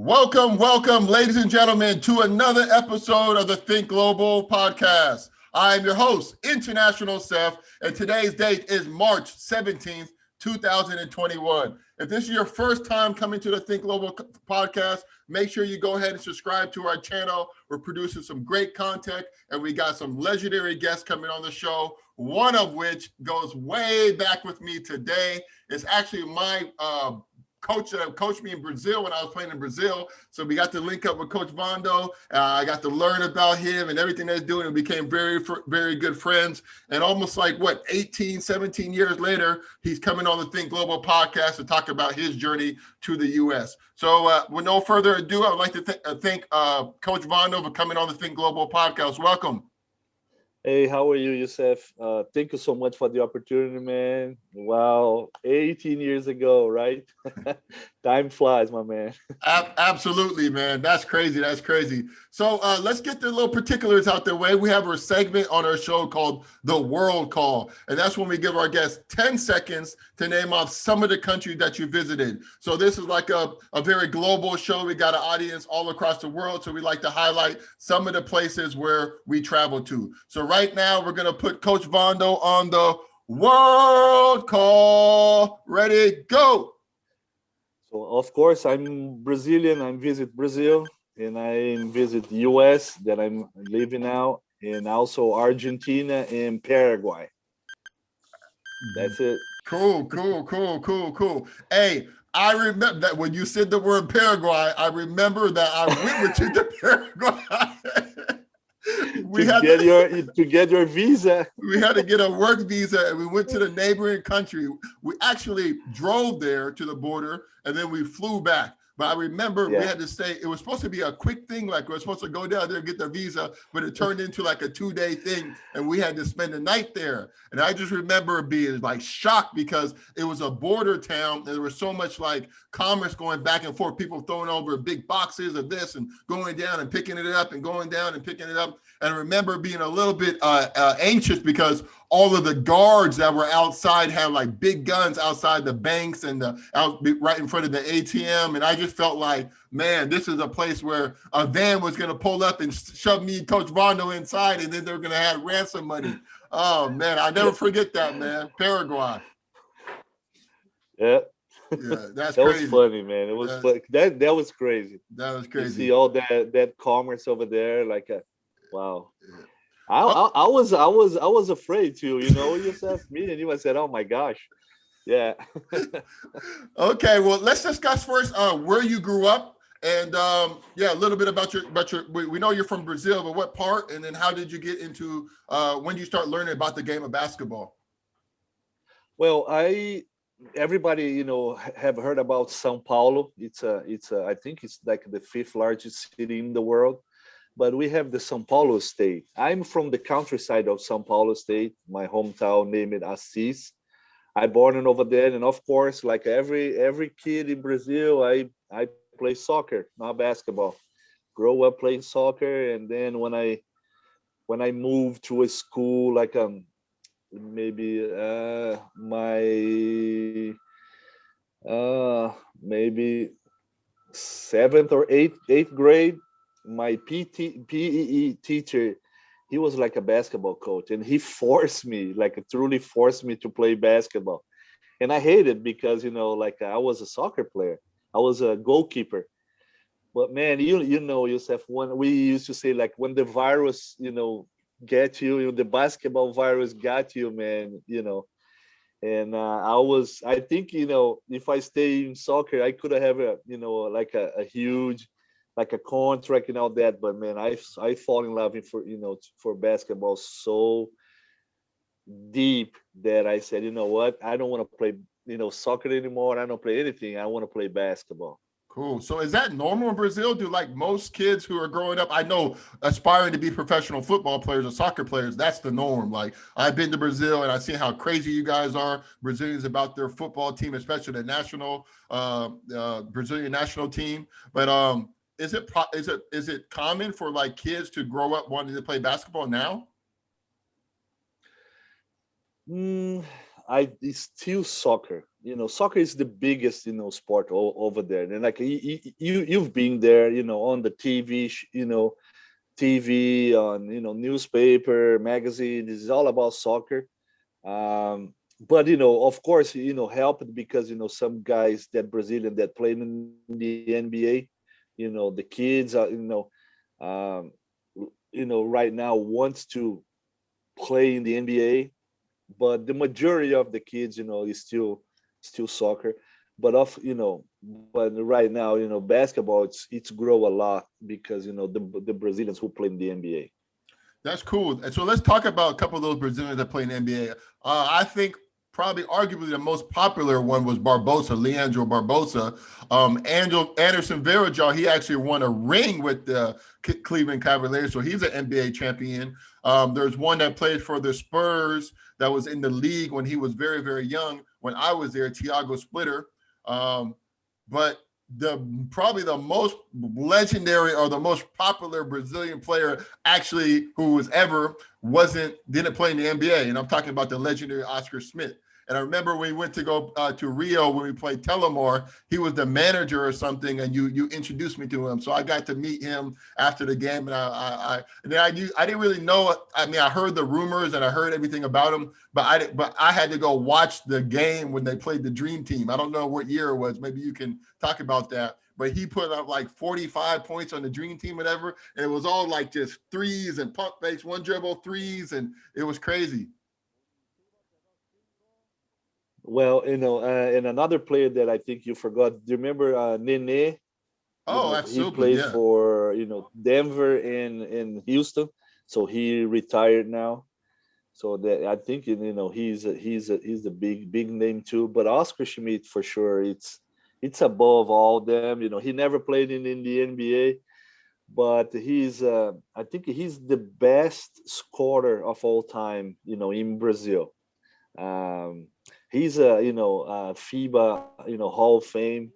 Welcome, ladies and gentlemen, to another episode of the Think Global Podcast. I am your host, International Seth, and today's date is March 17th, 2021. If this is your first time coming to the Think Global Podcast, make sure you go ahead and subscribe to our channel. We're producing some great content, and we got some legendary guests coming on the show, one of which goes way back with me today. It's actually my coach that coached me in Brazil when I was playing in Brazil. So we got to link up with Coach Vando. I got to learn about him and everything they're doing, and became very good friends. And almost like 18, 17 years later, he's coming on the Think Global Podcast to talk about his journey to the U.S. So with no further ado, I would like to thank Coach Vando for coming on the Think Global Podcast. Welcome. Hey, how are you, Youssef? Thank you so much for the opportunity, man. Wow, 18 years ago, right? Time flies, my man. Absolutely, man. That's crazy. So let's get the little particulars out the way. We have a segment on our show called The World Call, and that's when we give our guests 10 seconds to name off some of the countries that you visited. So this is like a very global show. We got an audience all across the world, so we like to highlight some of the places where we travel to. So right now, we're going to put Coach Vando on the World Call. Ready, go. So, of course, I'm Brazilian. I visit Brazil, and I visit U.S. that I'm living now, and also Argentina and Paraguay. That's it. Cool. Hey, I remember that when you said the word Paraguay, I remember that I went with you to Paraguay. To get your visa. We had to get a work visa, and we went to the neighboring country. We actually drove there to the border, and then we flew back. But I remember we had to stay. It was supposed to be a quick thing, like we were supposed to go down there and get the visa, but it turned into like a 2-day thing, and we had to spend the night there. And I just remember being like shocked because it was a border town, and there was so much like commerce going back and forth, people throwing over big boxes of this and going down and picking it up and going down and picking it up. And I remember being a little bit anxious because all of the guards that were outside had like big guns outside the banks and right in front of the ATM. And I just felt like, man, this is a place where a van was going to pull up and shove me and Coach Vando inside, and then they're going to have ransom money. Oh, man, I'll never forget that, man. Paraguay. Yeah. Yeah, that's that crazy. Was funny, man. It was funny. That was crazy. That was crazy. You see all that commerce over there, like wow. Yeah. I was afraid too, yourself, me and you. I said, oh my gosh. Yeah. Okay, well, let's discuss first where you grew up, and a little bit about your we know you're from Brazil, but what part, and then how did you get into when you start learning about the game of basketball? Well, everybody have heard about Sao Paulo. It's I think it's like the 5th largest city in the world. But we have the Sao Paulo state. I'm from the countryside of Sao Paulo state, my hometown named Assis. I born over there, and of course, like every kid in Brazil, I play soccer, not basketball. Grow up playing soccer, and then when I moved to a school, like maybe maybe 7th or 8th grade. My PE teacher, he was like a basketball coach, and he truly forced me to play basketball. And I hated because, like I was a soccer player. I was a goalkeeper. But man, Youssef, when we used to say, like, when the virus, get you, the basketball virus got you, man, and I think, if I stay in soccer, I could have a huge, like a contract and all that, but man, I fall in love for basketball so deep that I said, you know what, I don't want to play soccer anymore. I don't play anything. I want to play basketball. Cool. So is that normal in Brazil? Do like most kids who are growing up, I know, aspiring to be professional football players or soccer players, that's the norm. Like, I've been to Brazil and I've seen how crazy you guys are, Brazilians, about their football team, especially the national Brazilian national team. But is it common for like kids to grow up wanting to play basketball now? It's still soccer. soccer is the biggest, sport over there. And like you've been there, on the TV, TV, on, newspaper, magazine. This is all about soccer. But of course, helped because some guys that Brazilian that played in the NBA, the kids are, um, right now wants to play in the NBA, but the majority of the kids, is still soccer. But but right now, basketball it's grow a lot because the Brazilians who play in the NBA. That's cool. And so let's talk about a couple of those Brazilians that play in the NBA. I think probably arguably the most popular one was Barbosa, Leandro Barbosa. Anderson Varejao, he actually won a ring with the Cleveland Cavaliers, so he's an NBA champion. There's one that played for the Spurs that was in the league when he was very, very young. When I was there, Thiago Splitter. But the probably the most legendary or the most popular Brazilian player actually who was ever didn't play in the NBA, and I'm talking about the legendary Oscar Schmidt. And I remember we went to go to Rio when we played Telemar. He was the manager or something, and you introduced me to him. So I got to meet him after the game, and I didn't really know. I mean, I heard the rumors and I heard everything about him, but I had to go watch the game when they played the Dream Team. I don't know what year it was. Maybe you can talk about that. But he put up like 45 points on the Dream Team, whatever, and it was all like just threes and pump fakes, one dribble threes, and it was crazy. Well, and another player that I think you forgot. Do you remember Nene? Oh, He absolutely, played yeah. for Denver and Houston, so he retired now. So that I think he's a big name too. But Oscar Schmidt for sure, it's above all them. He never played in the NBA, but I think he's the best scorer of all time. In Brazil. Um, he's a FIBA Hall of Fame.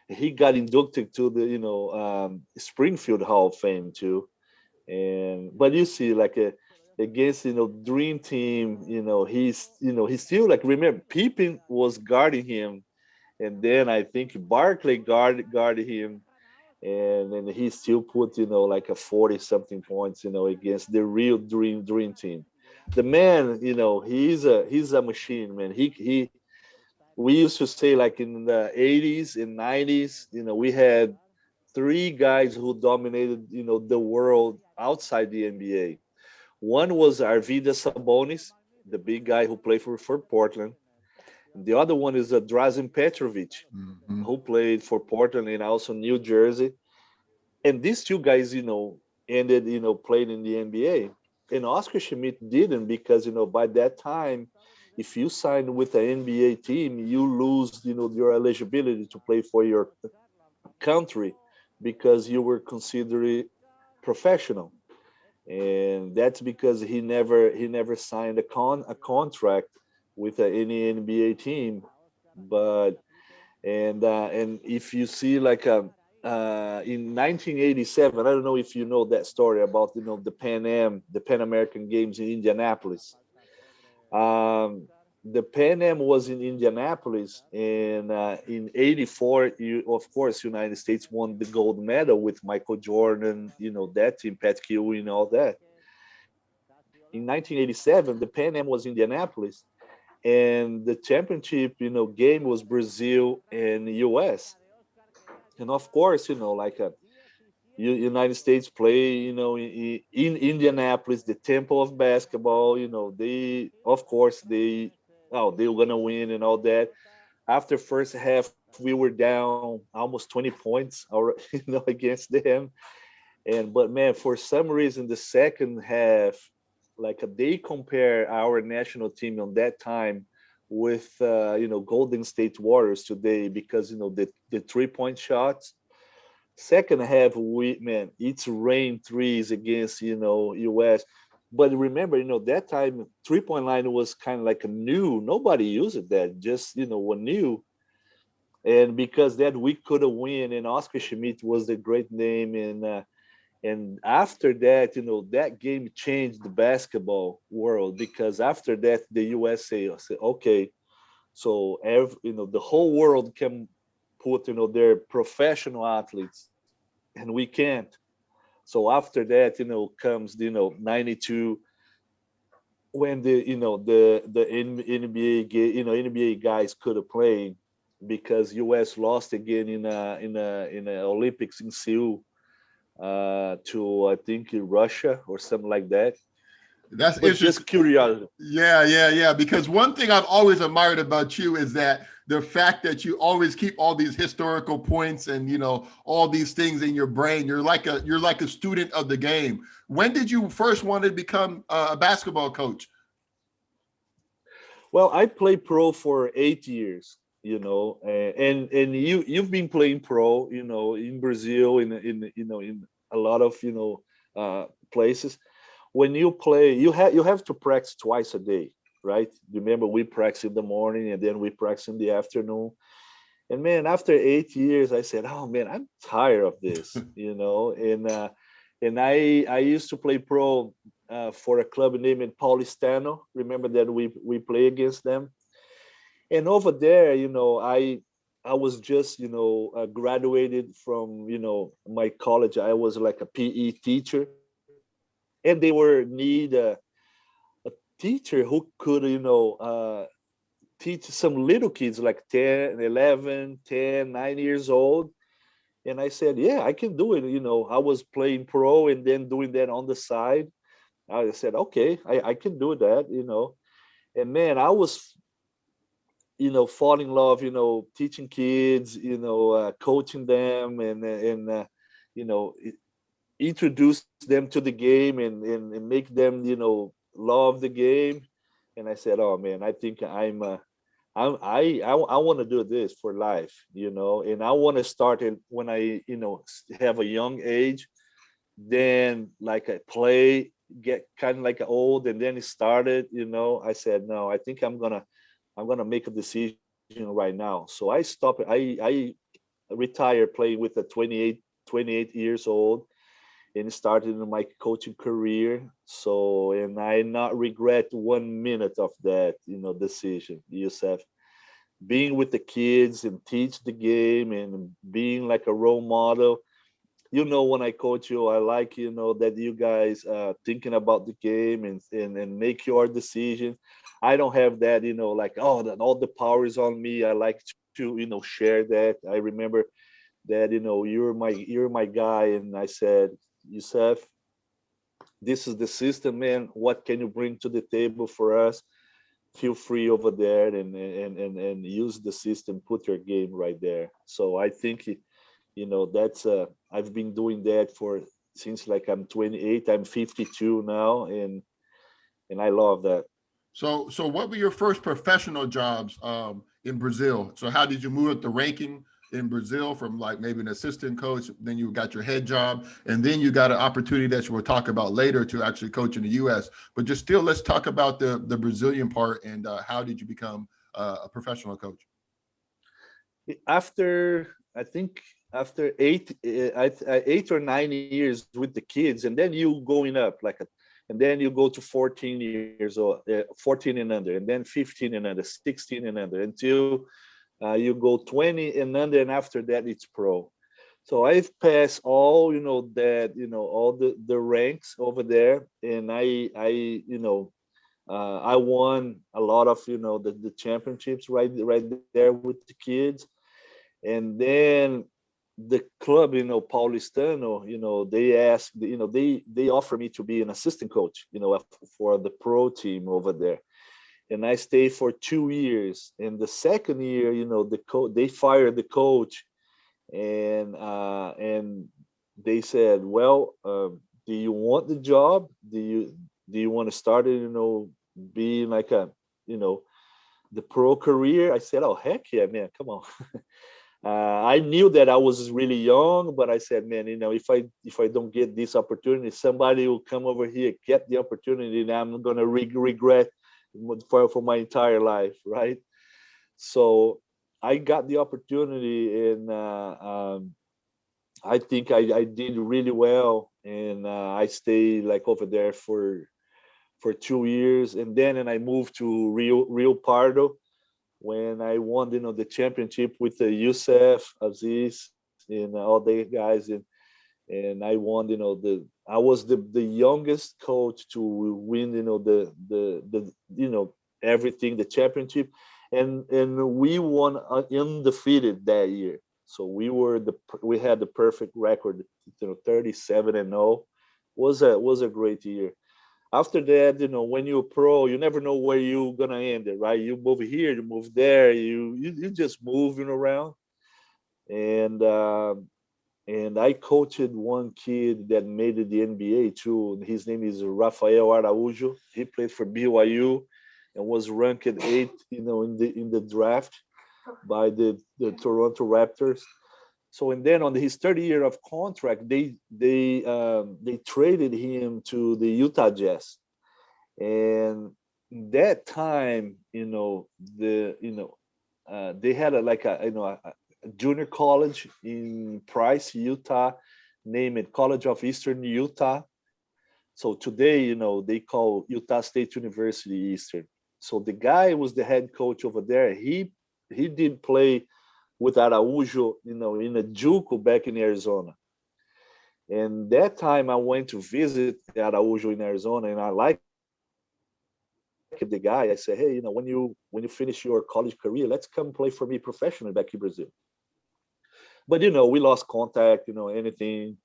He got inducted to the Springfield Hall of Fame too. And but you see like against Dream Team, he's still like, remember Pippen was guarding him, and then I think Barkley guarded him, and then he still put like a 40 something points against the real Dream Team. The man, he's a machine, man. He We used to say like in the 80s and 90s, we had three guys who dominated, the world outside the NBA. One was Arvidas Sabonis, the big guy who played for Portland. And the other one is Drazen Petrovic, Mm-hmm. who played for Portland and also New Jersey. And these two guys, ended, playing in the NBA. And Oscar Schmidt didn't because, by that time, if you sign with an NBA team, you lose, your eligibility to play for your country because you were considered professional. And that's because he never signed a contract with any NBA team. But and if you see like in 1987, I don't know if you know that story about the Pan American Games in Indianapolis. Um, the Pan Am was in Indianapolis, and in '84, of course, United States won the gold medal with Michael Jordan, that team, Pat Ewing, and all that. In 1987, the Pan Am was Indianapolis, and the championship, game was Brazil and US. And of course, like United States play, in Indianapolis, the temple of basketball. They, of course, they were gonna win and all that. After first half, we were down almost 20 points, against them. And but man, for some reason, the second half, like they compare our national team on that time with Golden State Warriors today because the 3-point shots. Second half, it's rain threes against US. But remember, that time 3-point line was kind of like a new. Nobody used that, just one new. And because that we could have win, and Oscar Schmidt was the great name, and after that, that game changed the basketball world because after that, the USA said, okay, So the whole world can put their professional athletes, and we can't. So after that, comes 92, when the NBA guys could have played, because US lost again in a Olympics in Seoul, to, I think, Russia or something like that. That's But interesting. just curiosity. Yeah. Because one thing I've always admired about you is that the fact that you always keep all these historical points and all these things in your brain. You're like a student of the game. When did you first want to become a basketball coach? Well, I played pro for 8 years, and you've been playing pro, in Brazil, in a lot of places. When you play, you have to practice twice a day, right? Remember, we practice in the morning and then we practice in the afternoon. And man, after 8 years, I said, "Oh man, I'm tired of this," and I used to play pro for a club named Paulistano. Remember that we play against them. And over there, I was just graduated from my college. I was like a PE teacher, and they were need a teacher who could teach some little kids like 10, 11, 10, 9 years old. And I said, yeah, I can do it. I was playing pro and then doing that on the side. I said, okay, I can do that. And man, I was, fall in love, teaching kids, coaching them, and you know, introduce them to the game, and make them, love the game. And I said, oh man, I think I want to do this for life, and I want to start it when I, have a young age. Then like I play, get kind of like old, and then it started. I said, no, I think I'm gonna make a decision right now. So I stopped. I retired playing with a 28 years old, and started my coaching career. So, and I not regret 1 minute of that, decision, Yusef. Being with the kids and teach the game and being like a role model. When I coach you, I like, that you guys thinking about the game, and make your decision. I don't have that, like, oh, that all the power is on me. I like to, share that. I remember that, you're my guy. And I said, Yusef, this is the system, man. What can you bring to the table for us? Feel free over there, and use the system, put your game right there. So I think, that's I've been doing that for since like I'm 28. I'm 52 now, and I love that. So what were your first professional jobs in Brazil? So how did you move up the ranking in Brazil from like maybe an assistant coach, then you got your head job, and then you got an opportunity that you will talk about later to actually coach in the U.S. But just still, let's talk about the Brazilian part and how did you become a professional coach? After, I think, after 8 or 9 years with the kids, and then you going up and then you go to 14 years old, 14 and under, and then 15 and under, 16 and under, until you go 20 and under, and after that it's pro. So I've passed all, that, all the ranks over there, and I won a lot of, the championships right there with the kids. And then the club, Paulistano, they asked, they offered me to be an assistant coach, for the pro team over there. And I stayed for 2 years. And the second year, they fired the coach, and they said, well, do you want the job? Do you want to start it, being like a, the pro career? I said, oh heck yeah, man, come on. I knew that I was really young, but I said, man, if I don't get this opportunity, somebody will come over here, get the opportunity, and I'm gonna regret for my entire life, right? So I got the opportunity, and I think I did really well, and I stayed like over there for 2 years, and then I moved to Rio Pardo, when I won, the championship with the Youssef, Aziz, and all the guys, and I won, I was the youngest coach to win, the everything, the championship, and we won undefeated that year. So we had the perfect record, 37-0. Was a great year. After that, when you're pro, you never know where you're gonna end it, right? You move here, you move there, you just moving around. And and I coached one kid that made it the NBA too. His name is Rafael Araujo. He played for BYU and was ranked eighth, in the draft by the Toronto Raptors. So, and then on his third year of contract, they traded him to the Utah Jazz. And that time, they had a junior college in Price, Utah, named College of Eastern Utah. So today, they call Utah State University Eastern. So the guy was the head coach over there. He did play with Araujo, in a JUCO back in Arizona. And that time I went to visit Araujo in Arizona, and I liked the guy. I said, hey, when you finish your college career, let's come play for me professionally back in Brazil. But we lost contact, anything,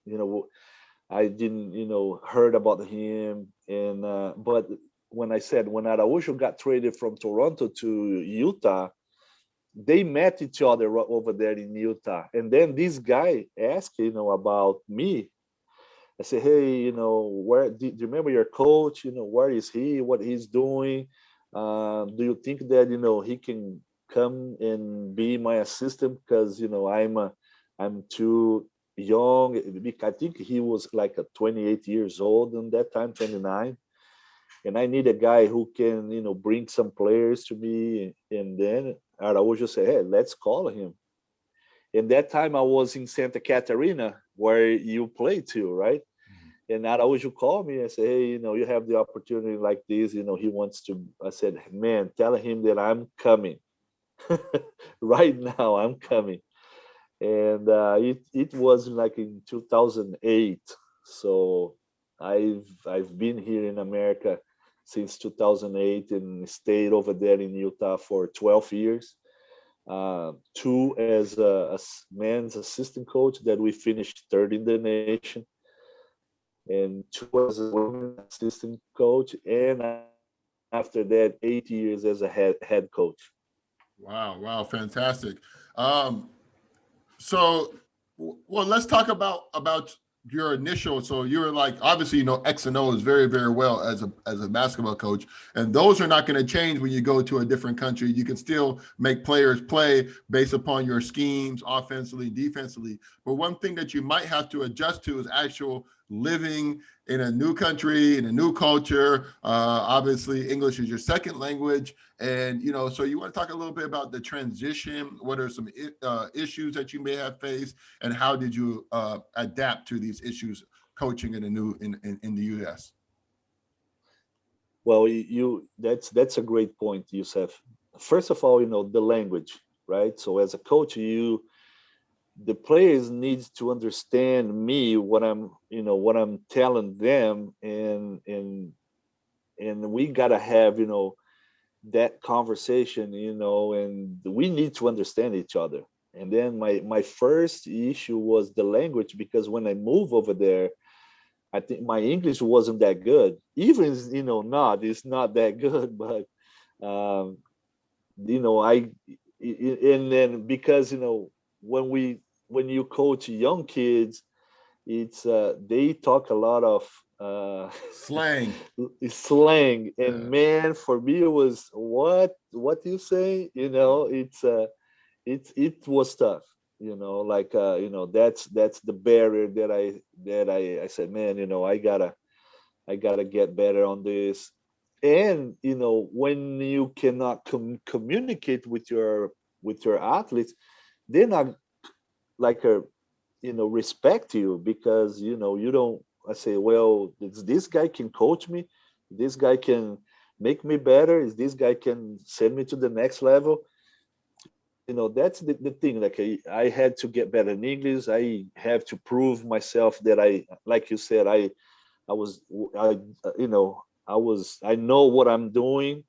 I didn't, heard about him. And but when Araujo got traded from Toronto to Utah, they met each other over there in Utah. And then this guy asked, about me. I said, hey, where do you remember your coach? Where is he? What he's doing? Do you think that he can come and be my assistant? Because I'm too young. I think he was like 28 years old in that time, 29. And I need a guy who can, bring some players to me. And then Araujo said, hey, let's call him. And that time I was in Santa Catarina, where you play too, right? And Araujo called me and said, hey, you have the opportunity like this. He wants to. I said, man, tell him that I'm coming. Right now, I'm coming. And it was like in 2008. So I've been here in America since 2008 and stayed over there in Utah for 12 years. Two as a men's assistant coach that we finished third in the nation, and two as a women's assistant coach, and after that 8 years as a head coach. Wow, fantastic. So, well, let's talk about your initial. So you were like, obviously, X and O is very, very well as a basketball coach, and those are not going to change when you go to a different country. You can still make players play based upon your schemes, offensively, defensively. But one thing that you might have to adjust to is actual living in a new country, in a new culture. Obviously, English is your second language. And, so you want to talk a little bit about the transition. What are some issues that you may have faced, and how did you adapt to these issues coaching in the U.S.? Well, that's a great point, Youssef. First of all, the language, right? So as a coach, the players need to understand me, what I'm telling them, and we gotta have that conversation, and we need to understand each other. And then my first issue was the language, because when I moved over there, I think my English wasn't that good. Even it's not that good, but I and then because when you coach young kids, it's they talk a lot of Slang. slang, and Yeah. man, for me it was what you say, it was tough, like that's the barrier that I said, man, I gotta get better on this. And when you cannot communicate with your athletes, they're not like respect you, because you don't. I say, well, this guy can coach me, this guy can make me better, is this guy can send me to the next level. that's the thing. Like I had to get better in English. I have to prove myself that like you said, I was, I know what I'm doing.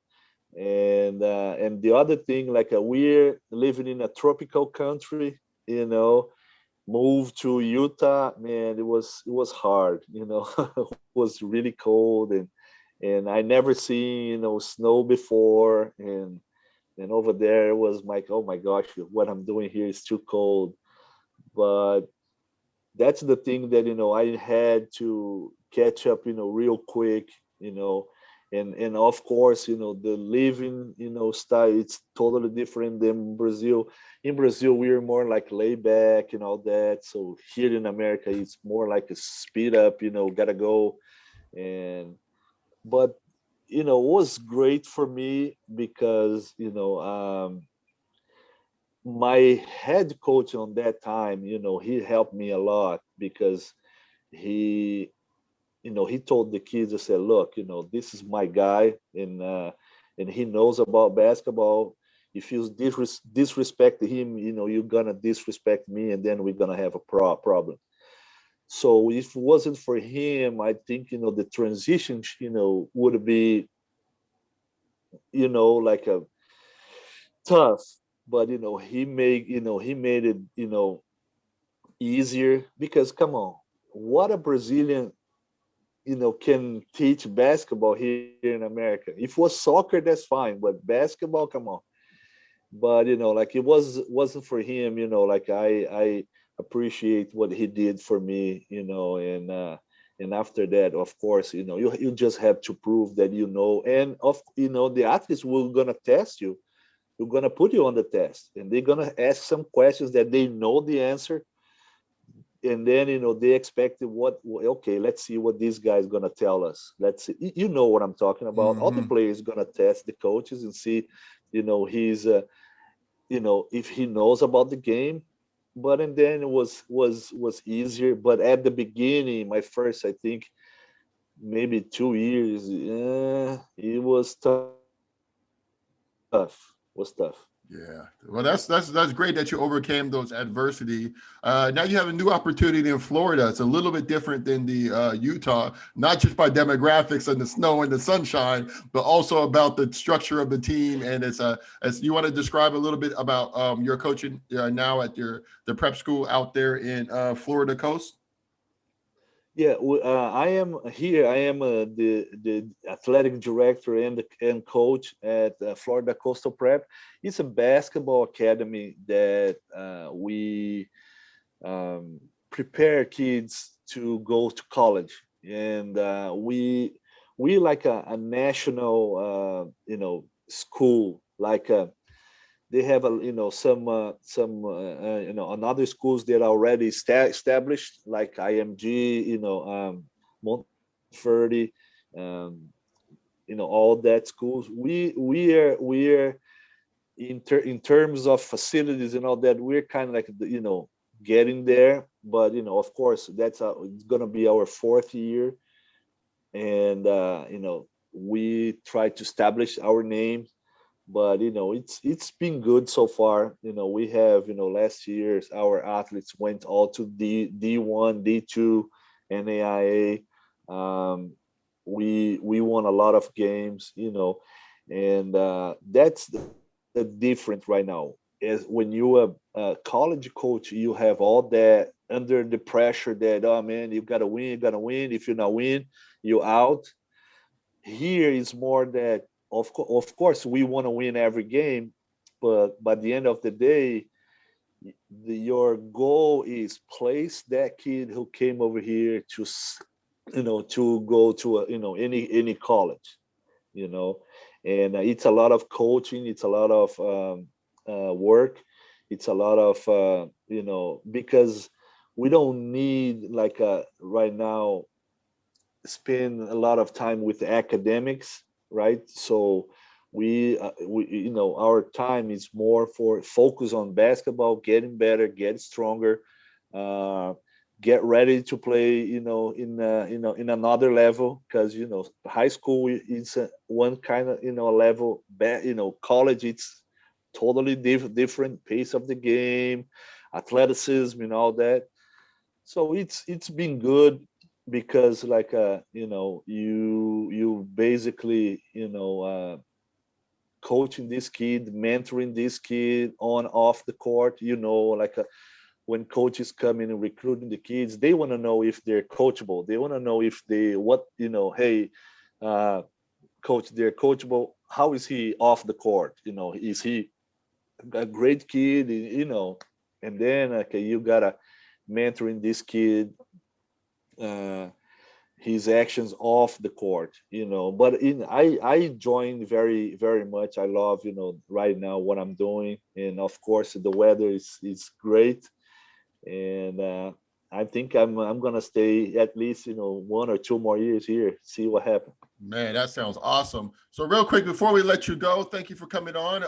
And the other thing, like we're living in a tropical country, moved to Utah, man, it was hard, it was really cold, and I never seen, snow before, and over there it was like, oh my gosh, what I'm doing here is too cold. But that's the thing that, I had to catch up, real quick, you know, and of course, the living, style, it's totally different than Brazil. In Brazil, we're more like laid back and all that. So here in America, it's more like a speed up, gotta go. And but it was great for me because my head coach on that time, he helped me a lot because he he told the kids, I said, look, this is my guy, and he knows about basketball. If you disrespect him, you're gonna disrespect me, and then we're gonna have a problem. So if it wasn't for him, I think the transition would be like a tough. But he made it easier, because come on, what a Brazilian can teach basketball here in America. If it was soccer, that's fine, but basketball, come on. But like it wasn't for him. Like I appreciate what he did for me. And after that, of course, you just have to prove that and the athletes will gonna test you. We're gonna put you on the test, and they're gonna ask some questions that they know the answer, and then they expected okay, let's see what this guy is going to tell us. Let's see, you know what I'm talking about. All the Hmm. players going to test the coaches and see he's if he knows about the game. But and then it was easier. But at the beginning, my first, I think, maybe 2 years, it was tough. Yeah. Well, that's great that you overcame those adversity. Now you have a new opportunity in Florida. It's a little bit different than the Utah, not just by demographics and the snow and the sunshine, but also about the structure of the team. And it's as you want to describe a little bit about your coaching now at the prep school out there in Florida coast. Yeah, I am here. I am the athletic director and coach at Florida Coastal Prep. It's a basketball academy that we prepare kids to go to college, and we like a national school. Like they have some another schools that are already established, like IMG, Montefiore, all that schools. We are in terms of facilities and all that, we're kind of like getting there. But of course, it's gonna be our fourth year, and we try to establish our name. But it's been good so far. We have last year's our athletes went all to D1, D2, NAIA. um we won a lot of games, and that's the different right now. Is when you a college coach, you have all that under the pressure that, oh man, you gotta win. If you not win, you out. Here is more that, of course, we want to win every game, but by the end of the day, your goal is place that kid who came over here to go to any college, you know and it's a lot of coaching, it's a lot of work, it's a lot of because we don't need like right now spend a lot of time with academics, right? So we our time is more for focus on basketball, getting better, get stronger, uh, get ready to play, in another level, because high school is one kind of level. College, it's totally different pace of the game, athleticism and all that. So it's been good because like you basically coaching this kid, mentoring this kid on off the court, like when coaches come in and recruiting the kids, they want to know if they're coachable. They want to know if they hey, uh, coach, they're coachable. How is he off the court? Is he a great kid? And then okay, you gotta mentoring this kid, uh, his actions off the court. But I join very much. I love right now what I'm doing, and of course the weather is great, and I think I'm gonna stay at least 1 or 2 more years here, see what happens. Man, that sounds awesome. So real quick, before we let you go, thank you for coming on.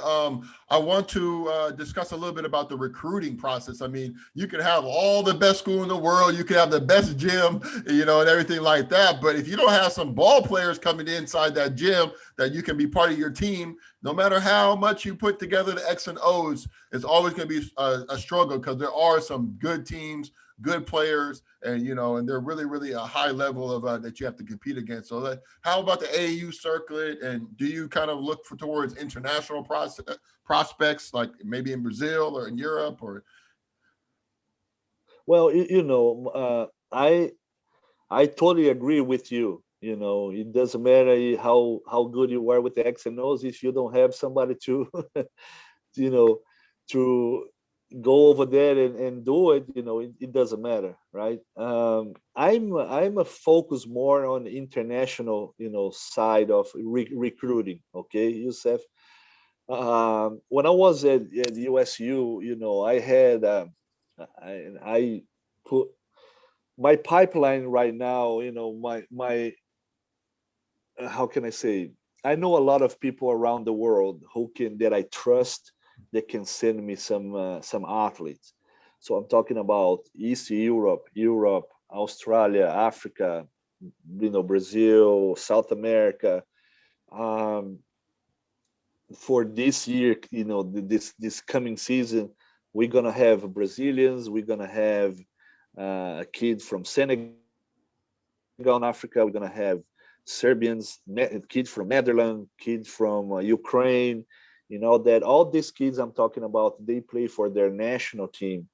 I want to discuss a little bit about the recruiting process. I mean, you can have all the best school in the world, you can have the best gym, and everything like that. But if you don't have some ball players coming inside that gym that you can be part of your team, no matter how much you put together the X and O's, it's always going to be a struggle because there are some good teams, good players, and they're really a high level of that you have to compete against. So how about the AAU circuit, and do you kind of look towards international prospects, like maybe in Brazil or in Europe? Or Well, I totally agree with you. It doesn't matter how good you are with the X and O's if you don't have somebody to you know to go over there and do it. It doesn't matter, right? I'm a focus more on international side of recruiting. Okay, Youssef. When I was at USU, I had I put my pipeline right now. My how can I say? I know a lot of people around the world that I trust, that can send me some athletes. So I'm talking about East Europe, Australia, Africa, Brazil, South America. Um, for this year, this coming season, we're gonna have Brazilians, we're gonna have a kid from Senegal in Africa, we're gonna have Serbians, kid from Netherlands, kid from Ukraine. That all these kids I'm talking about, they play for their national team,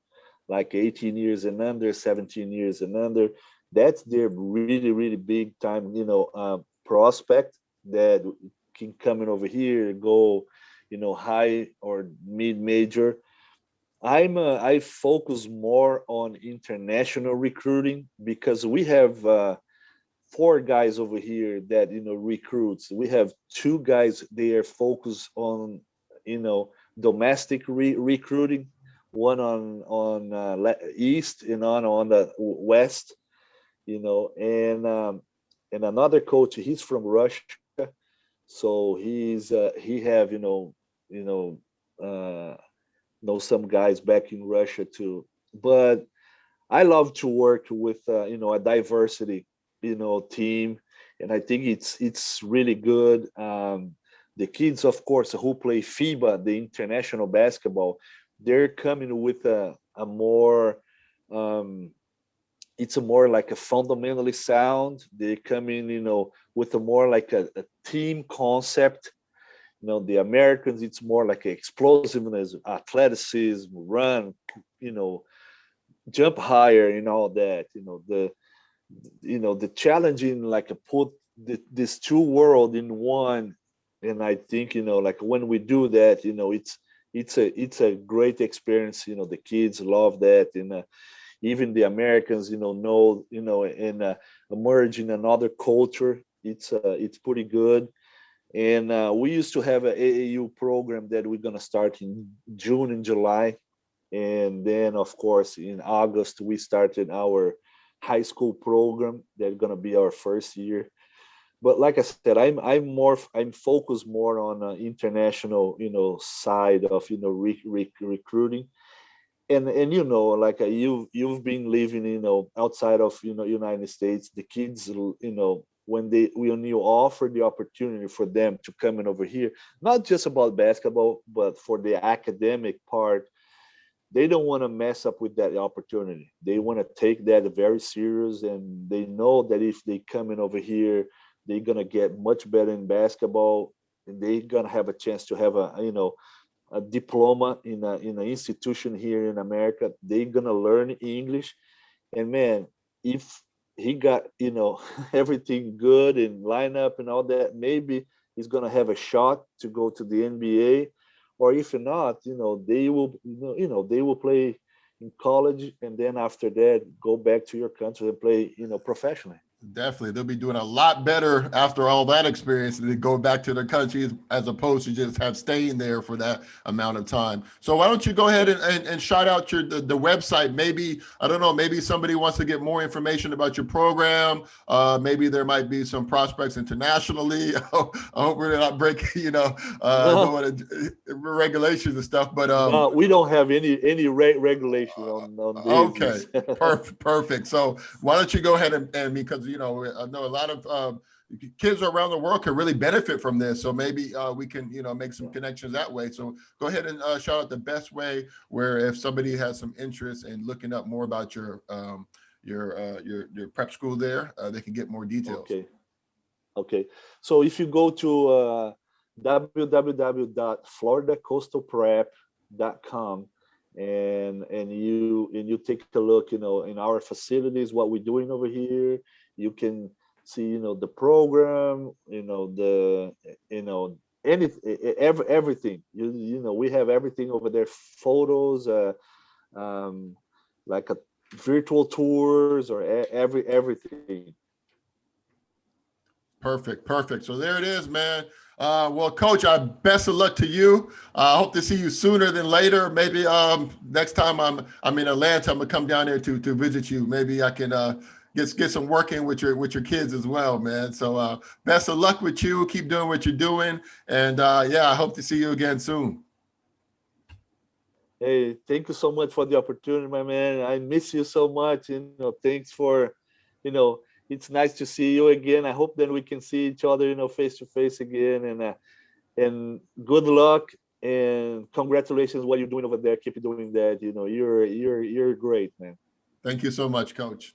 like 18 years and under, 17 years and under. That's their really big time, prospect that can come in over here, go, high or mid major. I focus more on international recruiting because we have four guys over here that recruits. We have two guys, they are focused on domestic recruiting, one on east and on the west, and another coach, he's from Russia, so he have you know uh know some guys back in Russia too. But I love to work with a diversity team, and I think it's really good. The kids, of course, who play FIBA, the international basketball, they're coming with a more it's a more like a fundamentally sound. They come in, with a more like a team concept. The Americans, it's more like explosiveness, athleticism, run, you know, jump higher, and all that. The challenging, like put this two world in one. And I think like when we do that, it's a great experience. The kids love that, and even the Americans, and emerge in another culture. It's pretty good. And we used to have an AAU program that we're gonna start in June and July, and then of course in August we started our high school program. That's gonna be our first year. But like I said, I'm focused more on international side of recruiting. And like you've been living outside of United States. The kids when you offer the opportunity for them to come in over here, not just about basketball, but for the academic part, they don't want to mess up with that opportunity. They want to take that very serious, and they know that if they come in over here, they're gonna get much better in basketball, and they're gonna have a chance to have a diploma in an institution here in America. They're gonna learn English, and man, if he got everything good in lineup and all that, maybe he's gonna have a shot to go to the NBA. Or if not, they will, they will play in college, and then after that, go back to your country and play, professionally. Definitely. They'll be doing a lot better after all that experience than go back to their countries as opposed to just have staying there for that amount of time. So why don't you go ahead and shout out the website? Maybe, I don't know, maybe somebody wants to get more information about your program. Maybe there might be some prospects internationally. I hope we're not breaking, going to regulations and stuff. But no, we don't have any regulation on okay, this. perfect. So why don't you go ahead and because I know a lot of kids around the world can really benefit from this. So maybe we can make some connections that way. So go ahead and shout out the best way where if somebody has some interest in looking up more about your prep school there, they can get more details. Okay. So if you go to www.floridacoastalprep.com and you take a look, in our facilities, what we're doing over here, you can see, the program, everything. We have everything over there, photos, like a virtual tours or everything. Perfect. So there it is, man. Well, Coach, best of luck to you. I hope to see you sooner than later. Maybe next time I'm in Atlanta, I'm gonna come down there to visit you. Maybe I can get some work in with your kids as well, man. So best of luck with you. Keep doing what you're doing, and I hope to see you again soon. Hey, thank you so much for the opportunity, my man. I miss you so much. Thanks for, it's nice to see you again. I hope that we can see each other, face to face again. And good luck and congratulations what you're doing over there. Keep doing that. You're great, man. Thank you so much, Coach.